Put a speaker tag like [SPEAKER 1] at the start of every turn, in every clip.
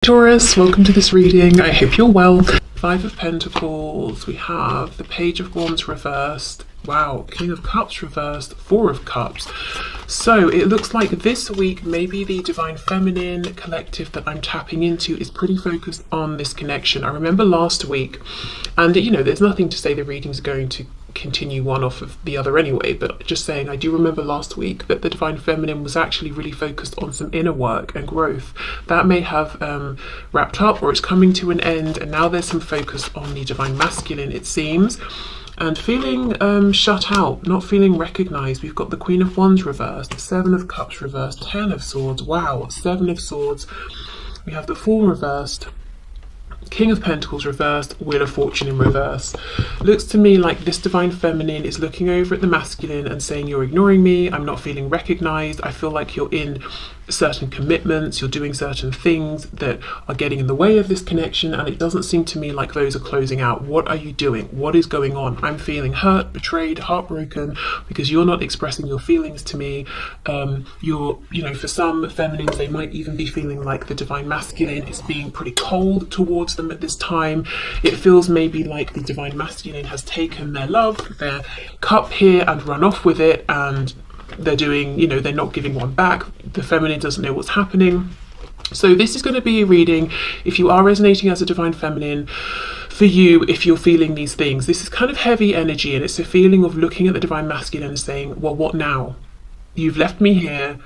[SPEAKER 1] Taurus, welcome to this reading. I hope you're well. Five of Pentacles, we have the Page of Wands reversed. Wow, King of Cups reversed, Four of Cups. So it looks like this week, maybe the Divine Feminine collective that I'm tapping into is pretty focused on this connection. I remember last week, and you know, there's nothing to say the readings are going to continue one off of the other anyway, but just saying, I do remember last week that the Divine Feminine was actually really focused on some inner work and growth. That may have wrapped up, or it's coming to an end, and now there's some focus on the Divine Masculine, it seems. And feeling shut out, not feeling recognized. We've got the Queen of Wands reversed, Seven of Cups reversed, Ten of Swords, wow, Seven of Swords. We have the Fool reversed, King of Pentacles reversed, Wheel of Fortune in reverse. Looks to me like this Divine Feminine is looking over at the masculine and saying, you're ignoring me, I'm not feeling recognized, I feel like you're in certain commitments, you're doing certain things that are getting in the way of this connection, and it doesn't seem to me like those are closing out. What are you doing? What is going on? I'm feeling hurt, betrayed, heartbroken because you're not expressing your feelings to me. For some feminines, they might even be feeling like the Divine Masculine is being pretty cold towards them at this time. It feels maybe like the Divine Masculine has taken their love, their cup here, and run off with it, and they're doing, they're not giving one back. The feminine doesn't know what's happening. So this is going to be a reading, if you are resonating as a Divine Feminine, for you, if you're feeling these things. This is kind of heavy energy, and it's a feeling of looking at the Divine Masculine and saying, well, what now? You've left me here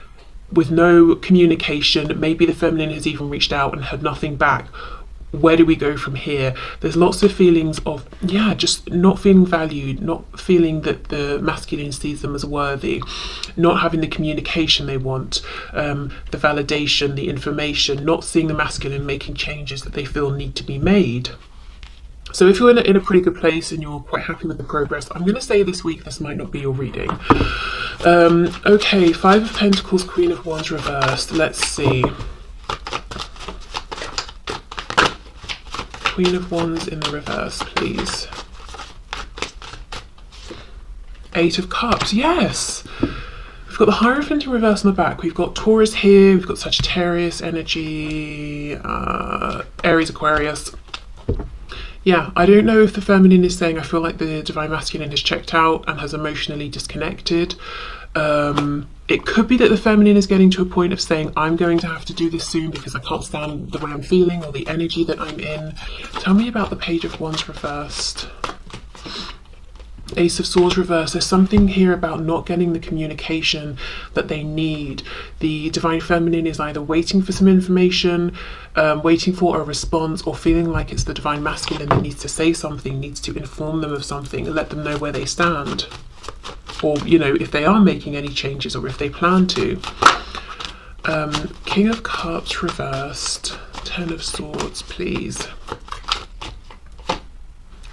[SPEAKER 1] with no communication. Maybe the feminine has even reached out and had nothing back. Where do we go from here? There's lots of feelings of, just not feeling valued, not feeling that the masculine sees them as worthy, not having the communication they want, the validation, the information, not seeing the masculine making changes that they feel need to be made. So if you're in a pretty good place and you're quite happy with the progress, I'm going to say this week this might not be your reading. Okay, Five of Pentacles, Queen of Wands reversed. Let's see. Queen of Wands in the reverse, please. Eight of Cups, yes! We've got the Hierophant in reverse on the back. We've got Taurus here, we've got Sagittarius energy, Aries, Aquarius. Yeah, I don't know if the feminine is saying, I feel like the Divine Masculine has checked out and has emotionally disconnected. It could be that the feminine is getting to a point of saying, I'm going to have to do this soon because I can't stand the way I'm feeling or the energy that I'm in. Tell me about the Page of Wands reversed. Ace of Swords reversed. There's something here about not getting the communication that they need. The Divine Feminine is either waiting for some information, waiting for a response, or feeling like it's the Divine Masculine that needs to say something, needs to inform them of something and let them know where they stand. Or, if they are making any changes or if they plan to. King of Cups reversed. Ten of Swords, please.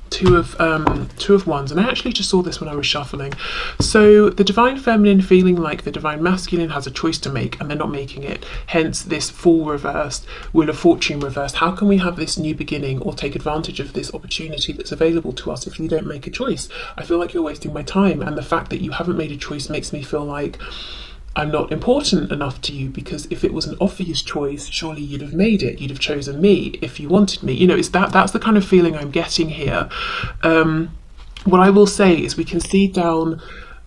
[SPEAKER 1] Two of Wands, and I actually just saw this when I was shuffling. So the Divine Feminine feeling like the Divine Masculine has a choice to make and they're not making it, hence this Fool reversed, Wheel of Fortune reversed. How can we have this new beginning or take advantage of this opportunity that's available to us if you don't make a choice? I feel like you're wasting my time, and the fact that you haven't made a choice makes me feel like I'm not important enough to you, because if it was an obvious choice, surely you'd have made it. You'd have chosen me if you wanted me. It's that's the kind of feeling I'm getting here. What I will say is we can see down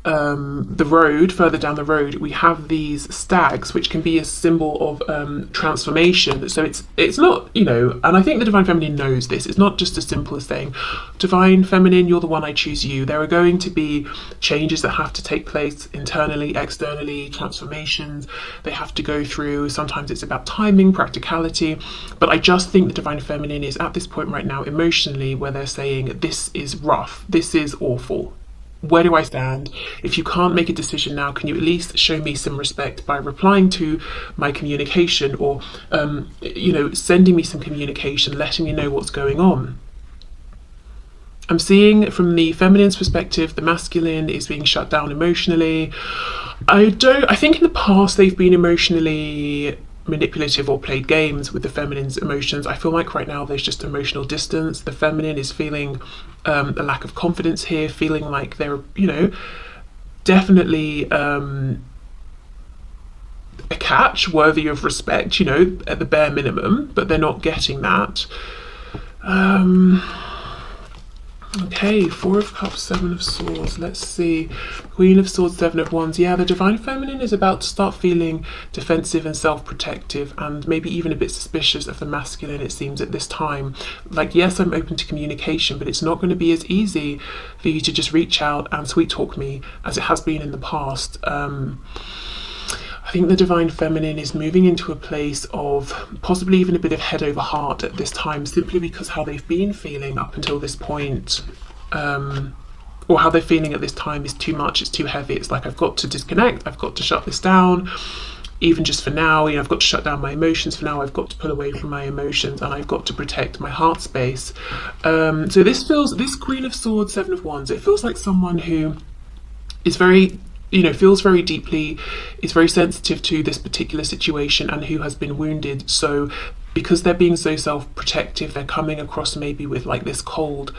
[SPEAKER 1] the road, further down the road, we have these stags, which can be a symbol of transformation. So it's not, and I think the Divine Feminine knows this. It's not just as simple as saying, Divine Feminine, you're the one, I choose you. There are going to be changes that have to take place internally, externally, transformations they have to go through. Sometimes it's about timing, practicality, but I just think the Divine Feminine is at this point right now emotionally where they're saying, this is rough, this is awful. Where do I stand? If you can't make a decision now, can you at least show me some respect by replying to my communication, or sending me some communication, letting me know what's going on? I'm seeing from the feminine's perspective, the masculine is being shut down emotionally. I think in the past they've been emotionally manipulative or played games with the feminine's emotions. I feel like right now there's just emotional distance. The feminine is feeling a lack of confidence here, feeling like they're, definitely a catch worthy of respect, you know, at the bare minimum, but they're not getting that. Okay, Four of Cups, Seven of Swords. Let's see. Queen of Swords, Seven of Wands. Yeah, the Divine Feminine is about to start feeling defensive and self-protective, and maybe even a bit suspicious of the masculine, it seems, at this time. Like, yes, I'm open to communication, but it's not going to be as easy for you to just reach out and sweet talk me as it has been in the past. I think the Divine Feminine is moving into a place of possibly even a bit of head over heart at this time, simply because how they've been feeling up until this point, or how they're feeling at this time, is too much, it's too heavy. It's like, I've got to disconnect, I've got to shut this down, even just for now, you know, I've got to shut down my emotions for now, I've got to pull away from my emotions, and I've got to protect my heart space. So this Queen of Swords, Seven of Wands, it feels like someone who is very, you know, feels very deeply, is very sensitive to this particular situation, and who has been wounded. So because they're being so self-protective, they're coming across maybe with like this cold,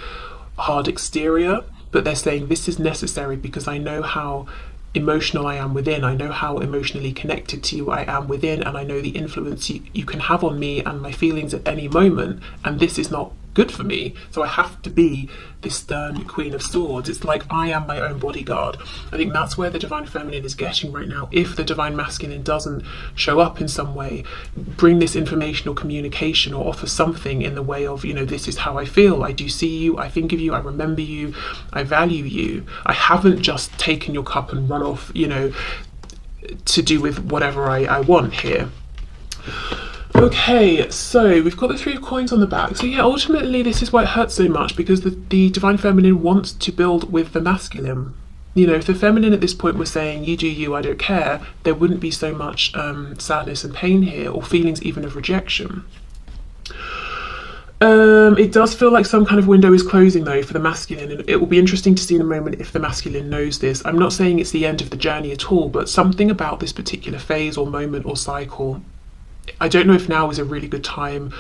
[SPEAKER 1] hard exterior, but they're saying, this is necessary because I know how emotional I am within, I know how emotionally connected to you I am within, and I know the influence you can have on me and my feelings at any moment, and this is not good for me. So I have to be this stern Queen of Swords. It's like I am my own bodyguard. I think that's where the Divine Feminine is getting right now. If the Divine Masculine doesn't show up in some way, bring this information or communication, or offer something in the way of, you know, this is how I feel, I do see you, I think of you, I remember you, I value you, I haven't just taken your cup and run off, you know, to do with whatever I want here. Okay, so we've got the Three of Coins on the back. So yeah, ultimately this is why it hurts so much, because the Divine Feminine wants to build with the masculine. You know, if the feminine at this point was saying, you do you, I don't care, there wouldn't be so much sadness and pain here, or feelings even of rejection. It does feel like some kind of window is closing though for the masculine, and it will be interesting to see in a moment if the masculine knows this. I'm not saying it's the end of the journey at all, but something about this particular phase or moment or cycle, I don't know if now is a really good time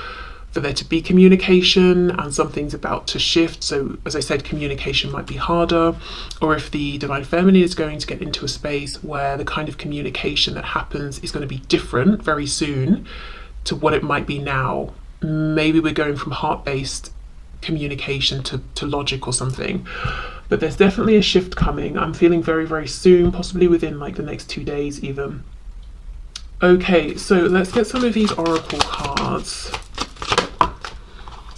[SPEAKER 1] for there to be communication, and something's about to shift. So as I said, communication might be harder, or if the Divine Feminine is going to get into a space where the kind of communication that happens is going to be different very soon to what it might be now. Maybe we're going from heart-based communication to logic or something, but there's definitely a shift coming. I'm feeling very, very soon, possibly within like the next 2 days even. Okay, so let's get some of these oracle cards.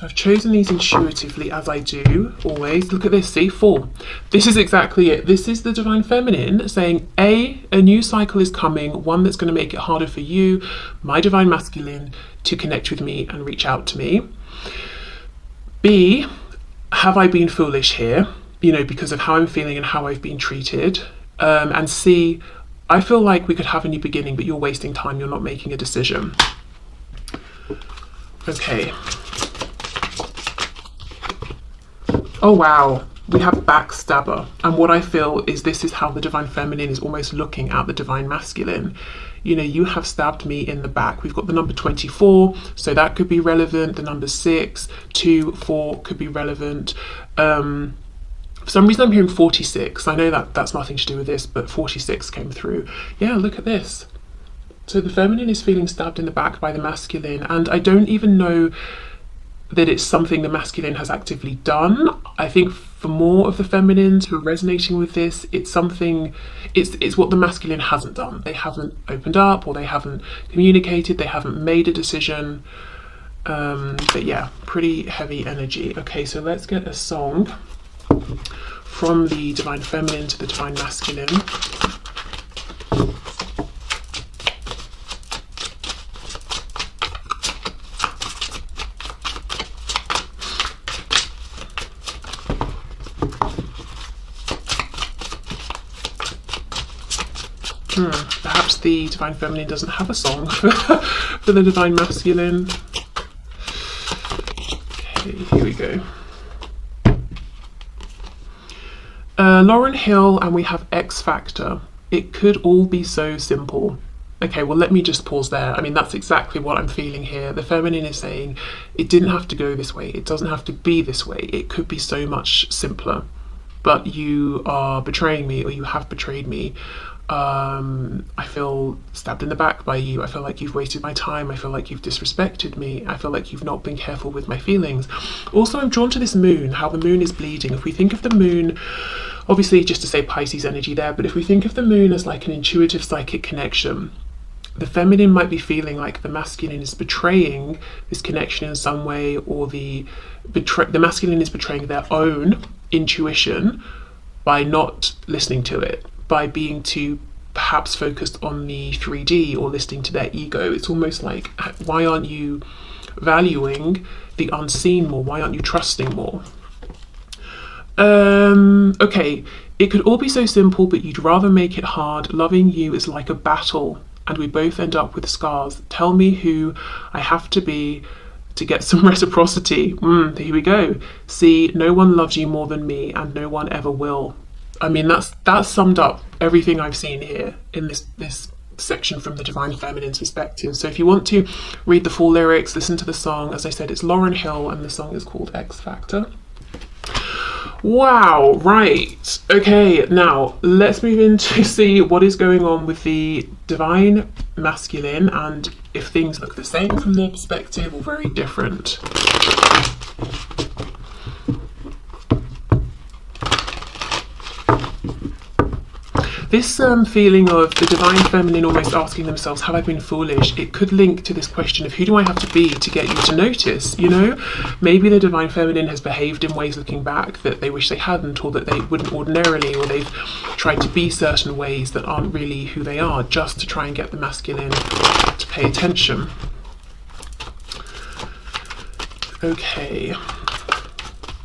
[SPEAKER 1] I've chosen these intuitively, as I do always. Look at this, see, 4. This is exactly it. This is the Divine Feminine saying, A, a new cycle is coming, one that's going to make it harder for you, my Divine Masculine, to connect with me and reach out to me. B, have I been foolish here, you know, because of how I'm feeling and how I've been treated. And C, I feel like we could have a new beginning, but you're wasting time, you're not making a decision. Okay. Oh wow, we have backstabber. And what I feel is this is how the Divine Feminine is almost looking at the Divine Masculine. You know, you have stabbed me in the back. We've got the number 24, so that could be relevant. The number 6, 2, 4 could be relevant. For some reason I'm hearing 46. I know that that's nothing to do with this, but 46 came through. Yeah, look at this. So the feminine is feeling stabbed in the back by the masculine, and I don't even know that it's something the masculine has actively done. I think for more of the feminines who are resonating with this, it's something, it's what the masculine hasn't done. They haven't opened up, or they haven't communicated, they haven't made a decision. But yeah, pretty heavy energy. Okay, so let's get a song from the Divine Feminine to the Divine Masculine. Perhaps the Divine Feminine doesn't have a song for the Divine Masculine. Okay, here we go. Lauryn Hill, and we have X Factor. It could all be so simple. Okay, well, let me just pause there. I mean, that's exactly what I'm feeling here. The feminine is saying it didn't have to go this way. It doesn't have to be this way. It could be so much simpler. But you are betraying me, or you have betrayed me. I feel stabbed in the back by you. I feel like you've wasted my time. I feel like you've disrespected me. I feel like you've not been careful with my feelings. Also, I'm drawn to this moon, how the moon is bleeding. If we think of the moon, obviously just to say Pisces energy there, but if we think of the moon as like an intuitive psychic connection, the feminine might be feeling like the masculine is betraying this connection in some way, or the masculine is betraying their own intuition by not listening to it, by being too perhaps focused on the 3D or listening to their ego. It's almost like, why aren't you valuing the unseen more? Why aren't you trusting more? Okay, it could all be so simple, but you'd rather make it hard. Loving you is like a battle, and we both end up with scars. Tell me who I have to be to get some reciprocity. Here we go. See, no one loves you more than me, and no one ever will. I mean, that's summed up everything I've seen here in this section from the Divine Feminine's perspective. So if you want to read the full lyrics, listen to the song. As I said, it's Lauryn Hill, and the song is called X Factor. Wow, right. Okay, now let's move in to see what is going on with the Divine Masculine, and if things look the same from their perspective or very different. This feeling of the Divine Feminine almost asking themselves, have I been foolish? It could link to this question of, who do I have to be to get you to notice? You know, maybe the Divine Feminine has behaved in ways looking back that they wish they hadn't, or that they wouldn't ordinarily, or they've tried to be certain ways that aren't really who they are, just to try and get the masculine to pay attention. Okay.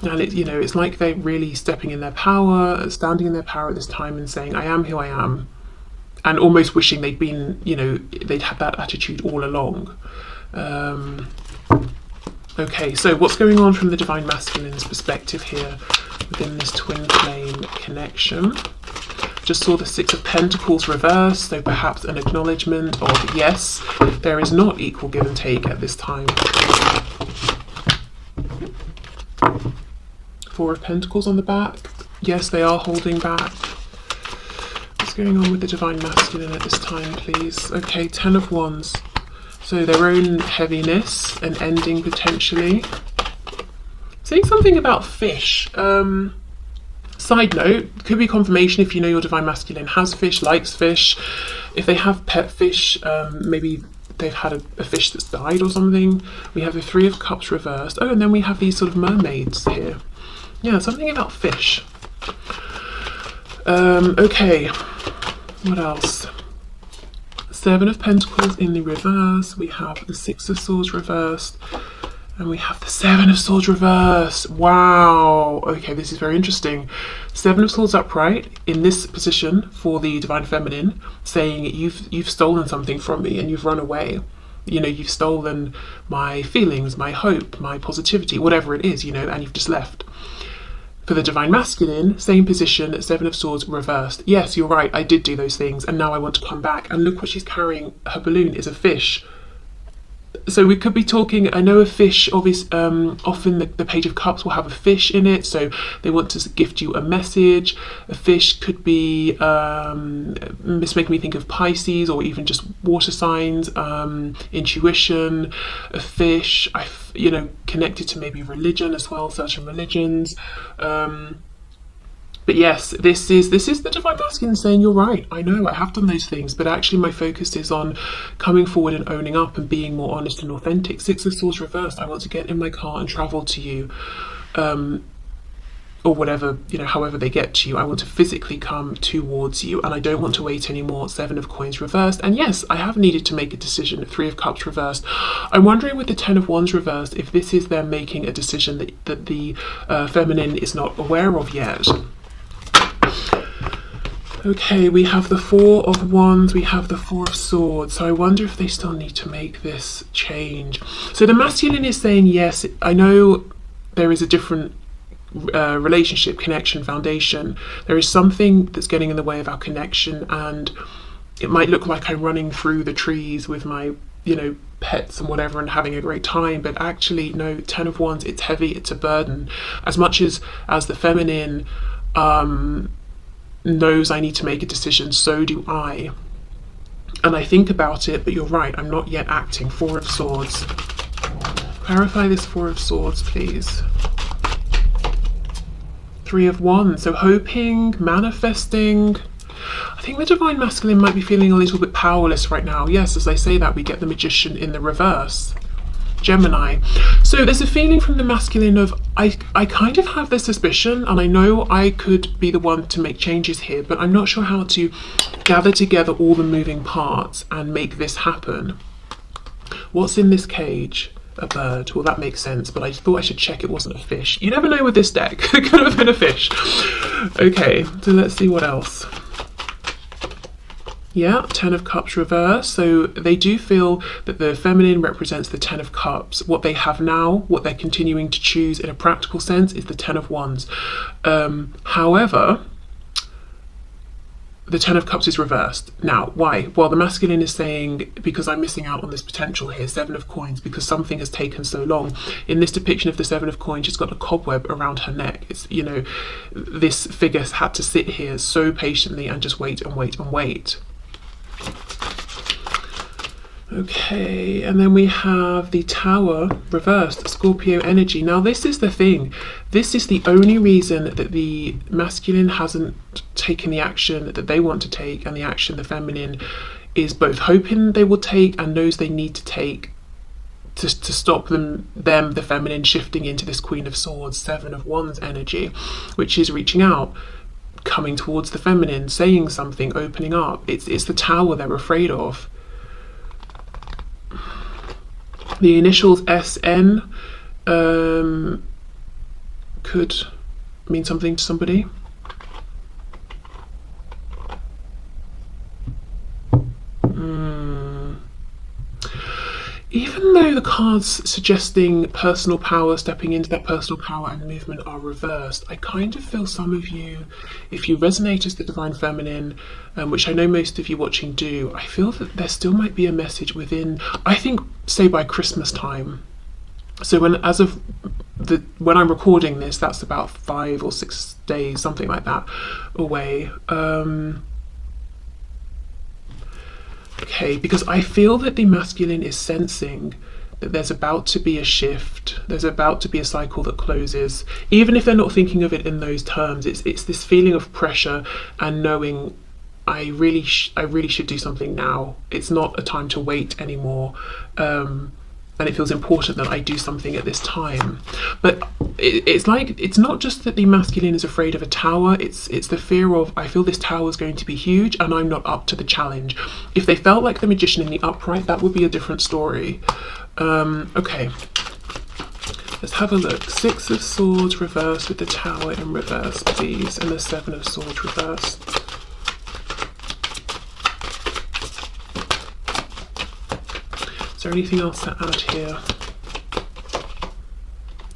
[SPEAKER 1] And it's like they're really stepping in their power, standing in their power at this time and saying, I am who I am, and almost wishing they'd been, they'd had that attitude all along. Okay, so what's going on from the Divine Masculine's perspective here within this twin flame connection? Just saw the Six of Pentacles reversed, so perhaps an acknowledgement of, yes, there is not equal give and take at this time. Four of Pentacles on the back. Yes, they are holding back. What's going on with the Divine Masculine at this time, please? Okay, Ten of Wands. So their own heaviness and ending potentially. Saying something about fish. Side note, could be confirmation if you know your Divine Masculine has fish, likes fish. If they have pet fish, maybe they've had a fish that's died or something. We have the Three of Cups reversed. Oh, and then we have these sort of mermaids here. Yeah, something about fish. Okay, what else? Seven of Pentacles in the reverse. We have the Six of Swords reversed. And we have the Seven of Swords reversed. Wow. Okay, this is very interesting. Seven of Swords upright in this position for the Divine Feminine, saying you've stolen something from me and you've run away. You've stolen my feelings, my hope, my positivity, whatever it is, and you've just left. For the Divine Masculine, same position, Seven of Swords reversed. Yes, you're right, I did do those things, and now I want to come back. And look what she's carrying. Her balloon is a fish. So we could be talking, I know a fish, often the Page of Cups will have a fish in it, so they want to gift you a message. A fish could be, this making me think of Pisces, or even just water signs, intuition. A fish, connected to maybe religion as well, certain religions. But yes, this is the Divine Masculine saying, you're right, I know, I have done those things, but actually my focus is on coming forward and owning up and being more honest and authentic. Six of Swords reversed, I want to get in my car and travel to you, or whatever, however they get to you. I want to physically come towards you, and I don't want to wait anymore. Seven of Coins reversed, and yes, I have needed to make a decision. Three of Cups reversed. I'm wondering with the Ten of Wands reversed, if this is them making a decision that the feminine is not aware of yet. Okay, we have the Four of Wands, we have the Four of Swords, so I wonder if they still need to make this change. So the masculine is saying, yes, I know there is a different relationship, connection, foundation. There is something that's getting in the way of our connection, and it might look like I'm running through the trees with my, pets and whatever and having a great time, but actually, no, Ten of Wands, it's heavy, it's a burden. As much as the feminine, knows I need to make a decision, so do I. And I think about it, but you're right, I'm not yet acting. Four of Swords. Clarify this Four of Swords, please. Three of Wands. So hoping, manifesting. I think the Divine Masculine might be feeling a little bit powerless right now. Yes, as I say that, we get the Magician in the reverse. Gemini. So there's a feeling from the masculine of, I kind of have this suspicion, and I know I could be the one to make changes here, but I'm not sure how to gather together all the moving parts and make this happen. What's in this cage? A bird. Well, that makes sense, but I thought I should check it wasn't a fish. You never know with this deck. It could have been a fish. Okay, so let's see what else. Yeah, Ten of Cups reverse. So they do feel that the feminine represents the Ten of Cups. What they have now, what they're continuing to choose in a practical sense, is the Ten of Wands. However, the Ten of Cups is reversed. Now, why? Well, the masculine is saying, because I'm missing out on this potential here, Seven of Coins, because something has taken so long. In this depiction of the Seven of Coins, she's got a cobweb around her neck. It's, you know, this figure had to sit here so patiently and just wait and wait and wait. Okay, and then we have the Tower reversed, Scorpio energy. Now this is the thing, this is the only reason that the masculine hasn't taken the action that they want to take, and the action the feminine is both hoping they will take and knows they need to take to stop them, the feminine, shifting into this Queen of Swords, Seven of Wands energy, which is reaching out, coming towards the feminine, saying something, opening up. It's the Tower they're afraid of. The initials SN could mean something to somebody. Even though the cards suggesting personal power, stepping into that personal power and movement are reversed, I kind of feel some of you, if you resonate as the Divine Feminine, which I know most of you watching do, I feel that there still might be a message within, I think, say by Christmas time. So when I'm recording this, that's about 5 or 6 days, something like that, away. Okay, because I feel that the masculine is sensing that there's about to be a shift, there's about to be a cycle that closes, even if they're not thinking of it in those terms. It's this feeling of pressure and knowing I really should do something now. It's not a time to wait anymore, and it feels important that I do something at this time. But it's like, it's not just that the masculine is afraid of a tower, it's the fear of, I feel this tower is going to be huge and I'm not up to the challenge. If they felt like the Magician in the upright, that would be a different story. Okay, let's have a look. Six of Swords reversed with the Tower in reverse, please, and the Seven of Swords reversed. Is there anything else to add here?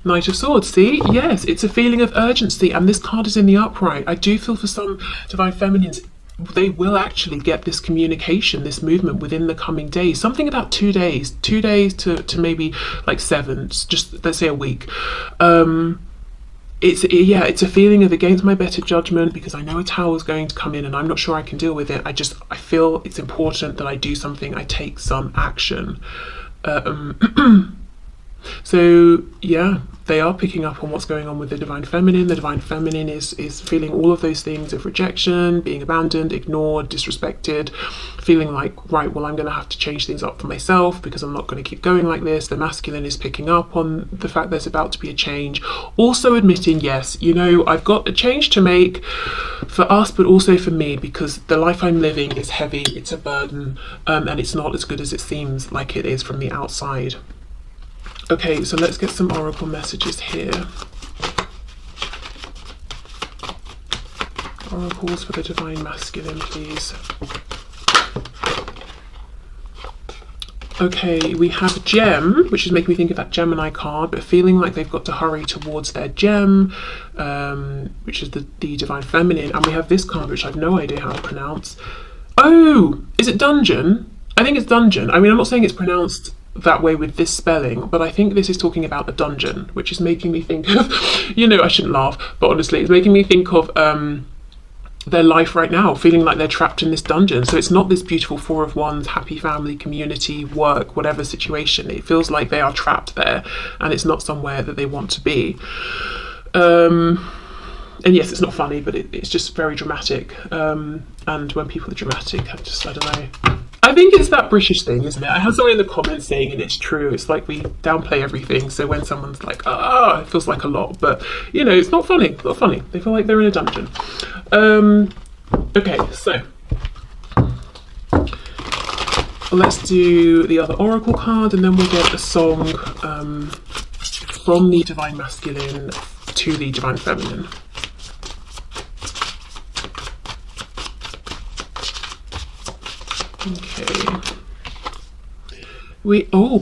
[SPEAKER 1] Knight of Swords, see? Yes, it's a feeling of urgency, and this card is in the upright. I do feel for some Divine Feminines, they will actually get this communication, this movement within the coming days. Something about 2 days. 2 days to maybe like 7, just let's say a week. It's a feeling of against my better judgment, because I know a tower is going to come in and I'm not sure I can deal with it. I feel it's important that I do something, I take some action. So yeah, they are picking up on what's going on with the Divine Feminine. The Divine Feminine is feeling all of those things of rejection, being abandoned, ignored, disrespected, feeling like, right, well, I'm going to have to change things up for myself because I'm not going to keep going like this. The masculine is picking up on the fact there's about to be a change. Also admitting, yes, you know, I've got a change to make for us, but also for me, because the life I'm living is heavy, it's a burden, and it's not as good as it seems like it is from the outside. Okay, so let's get some oracle messages here. Oracles for the Divine Masculine, please. Okay, we have Gem, which is making me think of that Gemini card, but feeling like they've got to hurry towards their gem, which is the Divine Feminine. And we have this card, which I've no idea how to pronounce. Oh, is it Dungeon? I think it's Dungeon. I mean, I'm not saying it's pronounced that way with this spelling, but I think this is talking about a dungeon, which is making me think of, you know, I shouldn't laugh, but honestly, it's making me think of their life right now, feeling like they're trapped in this dungeon. So it's not this beautiful Four of Wands, happy family, community, work, whatever situation. It feels like they are trapped there, and it's not somewhere that they want to be. And yes, it's not funny, but it's just very dramatic. And when people are dramatic, I don't know. I think it's that British thing, isn't it? I had someone in the comments saying, and it's true, it's like we downplay everything. So when someone's like, ah, it feels like a lot, but you know, it's not funny. It's not funny. They feel like they're in a dungeon. Okay, so let's do the other oracle card, and then we'll get a song from the Divine Masculine to the Divine Feminine. Okay.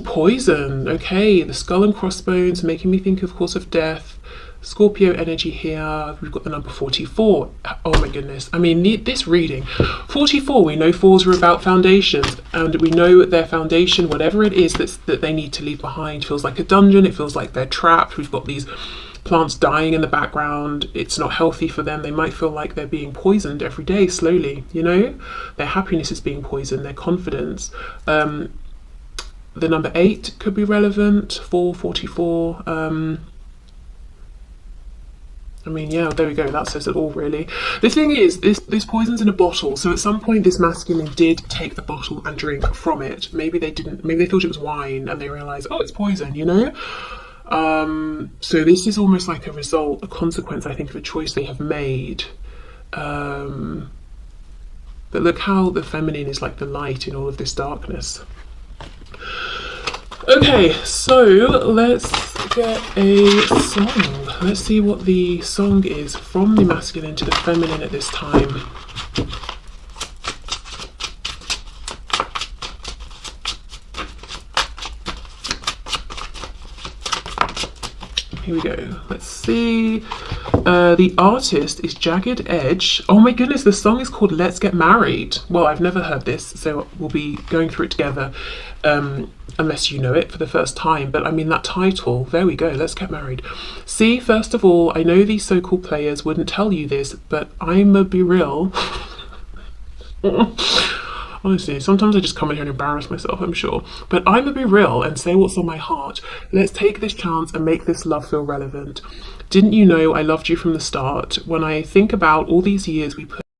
[SPEAKER 1] Poison. Okay, the skull and crossbones, making me think, of course, of death. Scorpio energy here. We've got the number 44. Oh my goodness. I mean, this reading. 44, we know fours are about foundations, and we know their foundation, whatever it is that they need to leave behind, feels like a dungeon. It feels like they're trapped. We've got these plants dying in the background. It's not healthy for them. They might feel like they're being poisoned every day, slowly, you know? Their happiness is being poisoned, their confidence. The number 8 could be relevant, 444. I mean, yeah, there we go. That says it all, really. The thing is, this poison's in a bottle. So at some point, this masculine did take the bottle and drink from it. Maybe they didn't. Maybe they thought it was wine, and they realised, oh, it's poison, you know? So this is almost like a result, a consequence, I think, of a choice they have made. But look how the feminine is like the light in all of this darkness. Okay, so let's get a song. Let's see what the song is from the masculine to the feminine at this time. Here we go. Let's see. The artist is Jagged Edge. Oh my goodness, the song is called Let's Get Married. Well, I've never heard this, so we'll be going through it together, unless you know it for the first time. But I mean, that title, there we go, Let's Get Married. See, first of all, I know these so-called players wouldn't tell you this, but I'ma be real. Honestly, sometimes I just come in here and embarrass myself, I'm sure. But I'm gonna be real and say what's on my heart. Let's take this chance and make this love feel relevant. Didn't you know I loved you from the start? When I think about all these years we put